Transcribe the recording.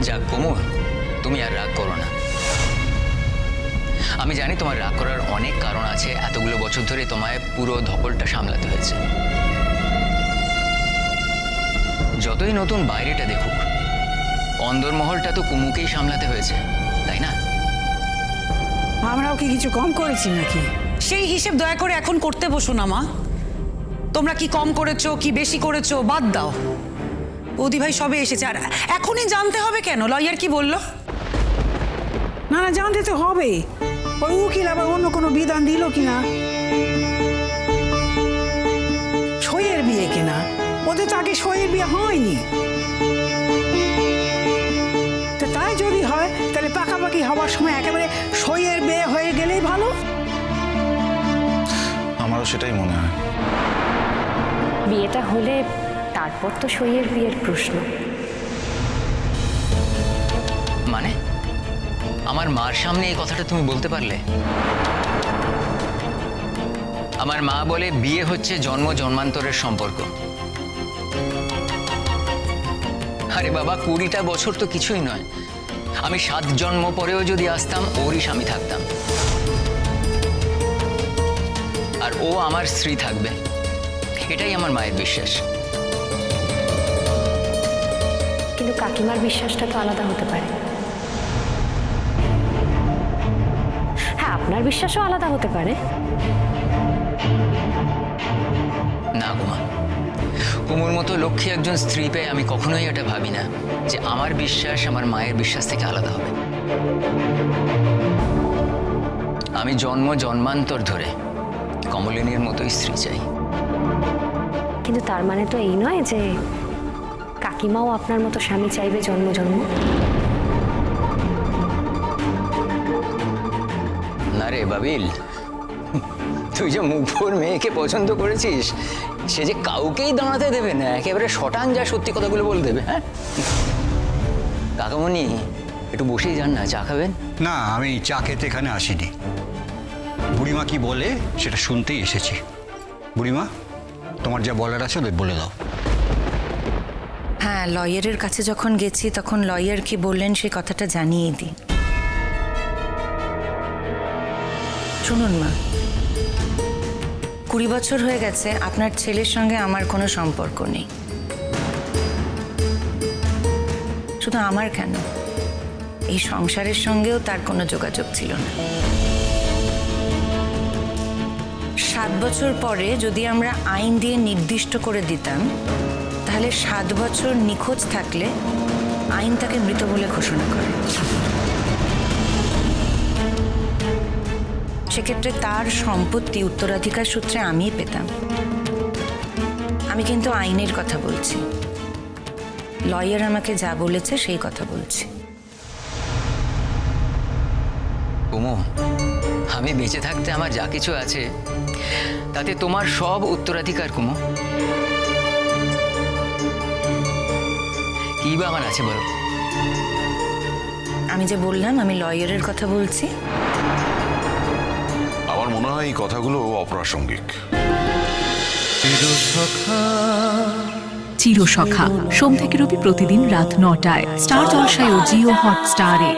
যাক কুমু, তুমি আর রাগ করো না। আমি জানি তোমার রাগ করার অনেক কারণ আছে, এতগুলো বছর ধরে তোমায় পুরো ধকলটা সামলাতে হয়েছে। যতই নতুন বাইরেটা দেখুক, অন্দরমহলটা তো কুমুকেই সামলাতে হয়েছে, তাই না? আমরাও কি কিছু কম করেছি নাকি? সেই হিসেব দয়া করে এখন করতে বসো না মা। তোমরা কি কম করেছো কি বেশি করেছো বাদ দাও। বৌদি ভাই সবে এসেছে, আর এখনই জানতে হবে কেন লয়ার কি বললো? না না, জানতে তো হবে। ওই উকিল আবার অন্য কোনো বিধান দিল কিনা। সইয়ের বিয়ে কিনা, ওদের তো আগে সইয়ের বিয়ে হয়নি। তো তাই যদি হয় তাহলে পাকাপাকি হওয়ার সময় একেবারে সইয়ের বিয়ে হয়ে গেলেই ভালো। আমারও সেটাই মনে হয়। বিয়েটা হলে তারপর তো সইয়ের বিয়ের প্রশ্ন। মানে আমার মার সামনে এই কথাটা তুমি বলতে পারলে? আমার মা বলে বিয়ে হচ্ছে জন্ম জন্মান্তরের সম্পর্ক। আরে বাবা, 20টা বছর তো কিছুই নয়। আমি 7 জন্ম পরেও যদি আসতাম, ওরই স্বামী থাকতাম, আর ও আমার স্ত্রী থাকবে। এটাই আমার মায়ের বিশ্বাস। কিন্তু কাকিমার বিশ্বাসটা তো আলাদা হতে পারে। হ্যাঁ, আপনার বিশ্বাসও আলাদা হতে পারে। না গোমা, কুমুর মতো লক্ষ্মী একজন স্ত্রী পেয়ে আমি কখনোই এটা ভাবি না যে আমার বিশ্বাস আমার মায়ের বিশ্বাস থেকে আলাদা হবে। আমি জন্ম জন্মান্তর ধরে কমলিনীর মতোই স্ত্রী চাই। কিন্তু তার মানে তো এই নয় যে কাকিমাও আপনার মতো স্বামী চাইবে জন্ম জন্ম। না রে বাবিল, তুই যে মুখর মেয়েকে পছন্দ করেছিস, সে যে কাউকেই দাঁড়াতে দেবে না, একেবারে শটান যা সত্যি কথাগুলো বলে দেবে। হ্যাঁ কাকামণি, একটু বসেই যান না, চা খাবেন? না, আমি চা খেতে এখানে আসিনি। বুড়িমা কি বলে সেটা শুনতেই এসেছি। বুড়িমা, তোমার যা বলার আছে ওদের বলে দাও। হ্যাঁ, লয়ারের কাছে যখন গেছি তখন লয়ার কি বললেন সেই কথাটা জানিয়ে দিই। শুনুন মা, 20 বছর হয়ে গেছে আপনার ছেলের সঙ্গে আমার কোনো সম্পর্ক নেই। শুধু আমার কেন, এই সংসারের সঙ্গেও তার কোনো যোগাযোগ ছিল না। 7 বছর পরে যদি আমরা আইন দিয়ে নির্দিষ্ট করে দিতাম, তাহলে 7 বছর নিখোঁজ থাকলে আইন তাকে মৃত বলে ঘোষণা করে। সেক্ষেত্রে তার সম্পত্তি উত্তরাধিকার সূত্রে আমিই পেতাম। আমি কিন্তু আইনের কথা বলছি, লয়ার আমাকে যা বলেছে সেই কথা বলছি। কুমু, আমি বেঁচে থাকতে আমার যা কিছু আছে তাতে তোমার সব উত্তরাধিকার। কুমু, কি বা আমার আছে বলো? আমি যে বললাম আমি লয়ারের কথা বলছি। আমার মনে হয় এই কথাগুলো অপ্রাসঙ্গিক। চিরসখা সোম থেকে রবি প্রতিদিন রাত 9টায় স্টার জলসায় ও জিও হটস্টারে।